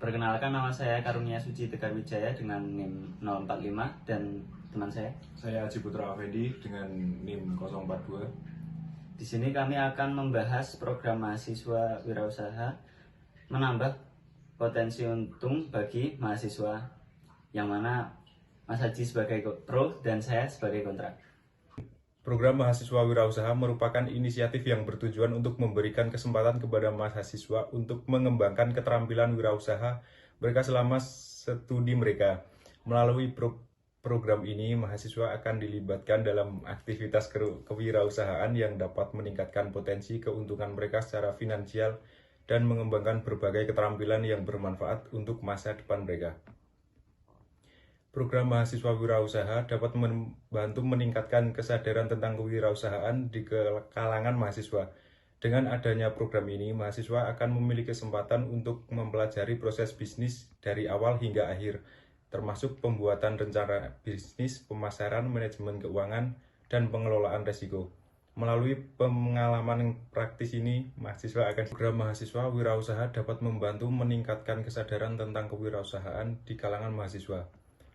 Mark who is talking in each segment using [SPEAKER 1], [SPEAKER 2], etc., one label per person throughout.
[SPEAKER 1] Perkenalkan, nama saya Karunia Suci Tegar Wijaya dengan NIM 045 dan teman saya.
[SPEAKER 2] Saya Haji Putra Afendi dengan NIM 042.
[SPEAKER 1] Di sini kami akan membahas program mahasiswa wirausaha menambah potensi untung bagi mahasiswa, yang mana Mas Haji sebagai pro dan saya sebagai kontra.
[SPEAKER 2] Program mahasiswa wirausaha merupakan inisiatif yang bertujuan untuk memberikan kesempatan kepada mahasiswa untuk mengembangkan keterampilan wirausaha mereka selama studi mereka. Melalui program ini, mahasiswa akan dilibatkan dalam aktivitas kewirausahaan yang dapat meningkatkan potensi keuntungan mereka secara finansial dan mengembangkan berbagai keterampilan yang bermanfaat untuk masa depan mereka. Program mahasiswa wirausaha dapat membantu meningkatkan kesadaran tentang kewirausahaan di kalangan mahasiswa. Dengan adanya program ini, mahasiswa akan memiliki kesempatan untuk mempelajari proses bisnis dari awal hingga akhir, termasuk pembuatan rencana bisnis, pemasaran, manajemen keuangan, dan pengelolaan risiko. Melalui pengalaman praktis ini, program mahasiswa wirausaha dapat membantu meningkatkan kesadaran tentang kewirausahaan di kalangan mahasiswa.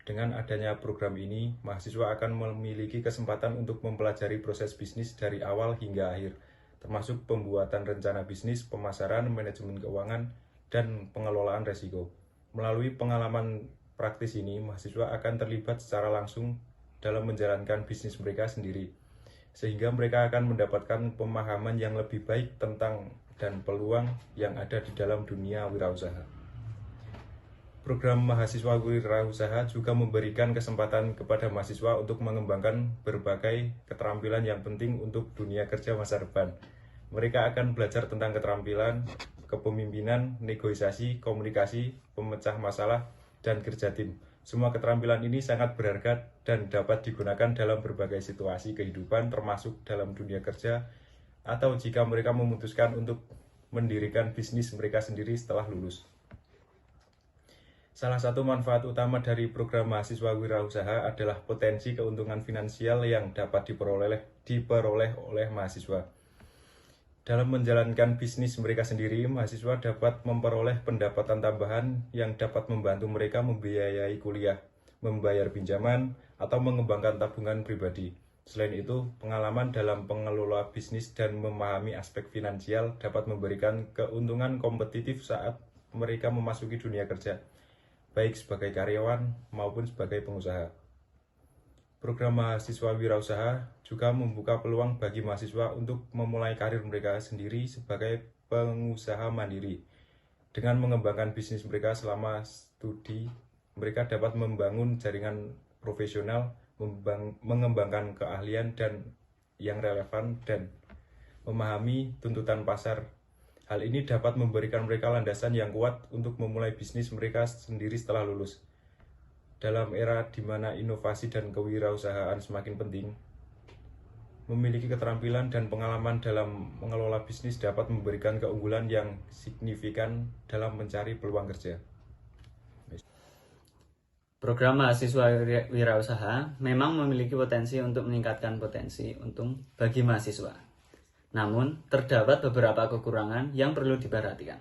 [SPEAKER 2] Dengan adanya program ini, mahasiswa akan memiliki kesempatan untuk mempelajari proses bisnis dari awal hingga akhir, termasuk pembuatan rencana bisnis, pemasaran, manajemen keuangan, dan pengelolaan risiko. Melalui pengalaman praktis ini, mahasiswa akan terlibat secara langsung dalam menjalankan bisnis mereka sendiri, sehingga mereka akan mendapatkan pemahaman yang lebih baik tentang dan peluang yang ada di dalam dunia wirausaha. Program mahasiswa wirausaha juga memberikan kesempatan kepada mahasiswa untuk mengembangkan berbagai keterampilan yang penting untuk dunia kerja masa depan. Mereka akan belajar tentang keterampilan kepemimpinan, negosiasi, komunikasi, pemecah masalah, dan kerja tim. Semua keterampilan ini sangat berharga dan dapat digunakan dalam berbagai situasi kehidupan, termasuk dalam dunia kerja, atau jika mereka memutuskan untuk mendirikan bisnis mereka sendiri setelah lulus. Salah satu manfaat utama dari program mahasiswa wirausaha adalah potensi keuntungan finansial yang dapat diperoleh oleh mahasiswa. Dalam menjalankan bisnis mereka sendiri, mahasiswa dapat memperoleh pendapatan tambahan yang dapat membantu mereka membiayai kuliah, membayar pinjaman, atau mengembangkan tabungan pribadi. Selain itu, pengalaman dalam pengelola bisnis dan memahami aspek finansial dapat memberikan keuntungan kompetitif saat mereka memasuki dunia kerja, baik sebagai karyawan maupun sebagai pengusaha. Program mahasiswa wirausaha juga membuka peluang bagi mahasiswa untuk memulai karir mereka sendiri sebagai pengusaha mandiri. Dengan mengembangkan bisnis mereka selama studi, mereka dapat membangun jaringan profesional, mengembangkan keahlian yang relevan, dan memahami tuntutan pasar. Hal ini dapat memberikan mereka landasan yang kuat untuk memulai bisnis mereka sendiri setelah lulus. Dalam era di mana inovasi dan kewirausahaan semakin penting, memiliki keterampilan dan pengalaman dalam mengelola bisnis dapat memberikan keunggulan yang signifikan dalam mencari peluang kerja.
[SPEAKER 1] Program mahasiswa wirausaha memang memiliki potensi untuk meningkatkan potensi untung bagi mahasiswa. Namun, terdapat beberapa kekurangan yang perlu diperhatikan.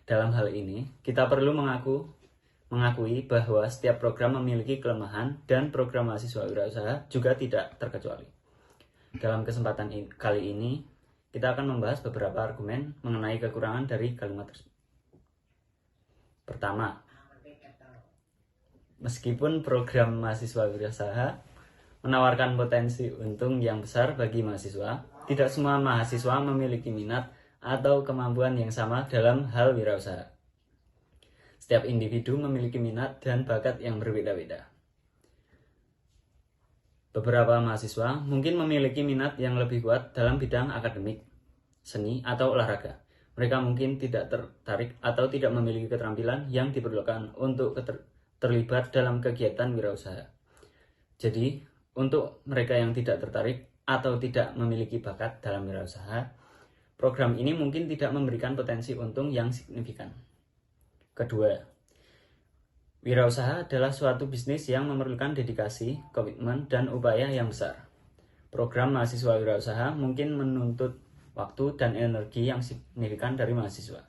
[SPEAKER 1] Dalam hal ini, kita perlu mengakui bahwa setiap program memiliki kelemahan dan program mahasiswa wirausaha juga tidak terkecuali. Dalam kesempatan kali ini, kita akan membahas beberapa argumen mengenai kekurangan dari kalimat tersebut. Pertama, meskipun program mahasiswa wirausaha menawarkan potensi untung yang besar bagi mahasiswa, tidak semua mahasiswa memiliki minat atau kemampuan yang sama dalam hal wirausaha. Setiap individu memiliki minat dan bakat yang berbeda-beda. Beberapa mahasiswa mungkin memiliki minat yang lebih kuat dalam bidang akademik, seni, atau olahraga. Mereka mungkin tidak tertarik atau tidak memiliki keterampilan yang diperlukan untuk terlibat dalam kegiatan wirausaha. Jadi, untuk mereka yang tidak tertarik atau tidak memiliki bakat dalam wirausaha, program ini mungkin tidak memberikan potensi untung yang signifikan. Kedua, wirausaha adalah suatu bisnis yang memerlukan dedikasi, komitmen, dan upaya yang besar. Program mahasiswa wirausaha mungkin menuntut waktu dan energi yang signifikan dari mahasiswa.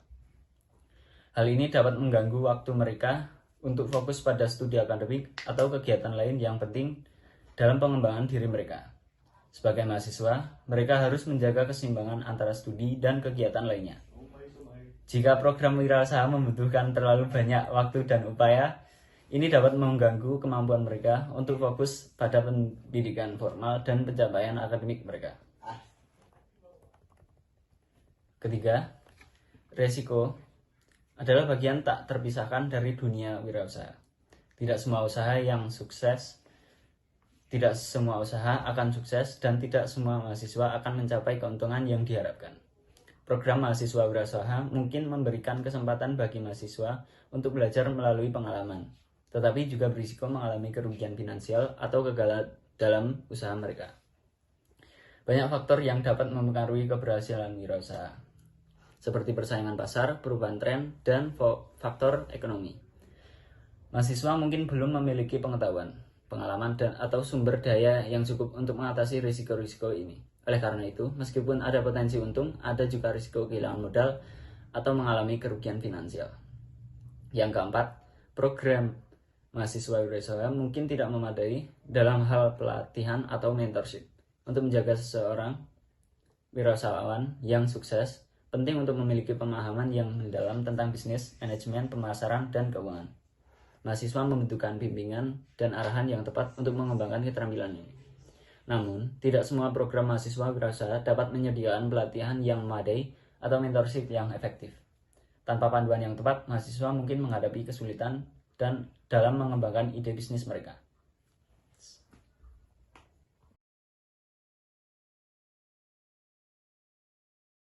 [SPEAKER 1] Hal ini dapat mengganggu waktu mereka untuk fokus pada studi akademik atau kegiatan lain yang penting dalam pengembangan diri mereka. Sebagai mahasiswa, mereka harus menjaga keseimbangan antara studi dan kegiatan lainnya. Jika program wirausaha membutuhkan terlalu banyak waktu dan upaya, ini dapat mengganggu kemampuan mereka untuk fokus pada pendidikan formal dan pencapaian akademik mereka. Ketiga, resiko adalah bagian tak terpisahkan dari dunia wirausaha. Tidak semua usaha akan sukses dan tidak semua mahasiswa akan mencapai keuntungan yang diharapkan. Program mahasiswa wirausaha mungkin memberikan kesempatan bagi mahasiswa untuk belajar melalui pengalaman, tetapi juga berisiko mengalami kerugian finansial atau kegagalan dalam usaha mereka. Banyak faktor yang dapat mempengaruhi keberhasilan wirausaha, seperti persaingan pasar, perubahan tren, dan faktor ekonomi. Mahasiswa mungkin belum memiliki pengetahuan, pengalaman, atau sumber daya yang cukup untuk mengatasi risiko-risiko ini. Oleh karena itu, meskipun ada potensi untung, ada juga risiko kehilangan modal atau mengalami kerugian finansial. Yang keempat, program mahasiswa wirausaha mungkin tidak memadai dalam hal pelatihan atau mentorship. Untuk menjaga seseorang wirausahawan yang sukses, penting untuk memiliki pemahaman yang mendalam tentang bisnis, manajemen, pemasaran, dan keuangan. Mahasiswa membutuhkan bimbingan dan arahan yang tepat untuk mengembangkan keterampilan ini. Namun, tidak semua program mahasiswa wirausaha dapat menyediakan pelatihan yang memadai atau mentorship yang efektif. Tanpa panduan yang tepat, mahasiswa mungkin menghadapi kesulitan dalam mengembangkan ide bisnis mereka.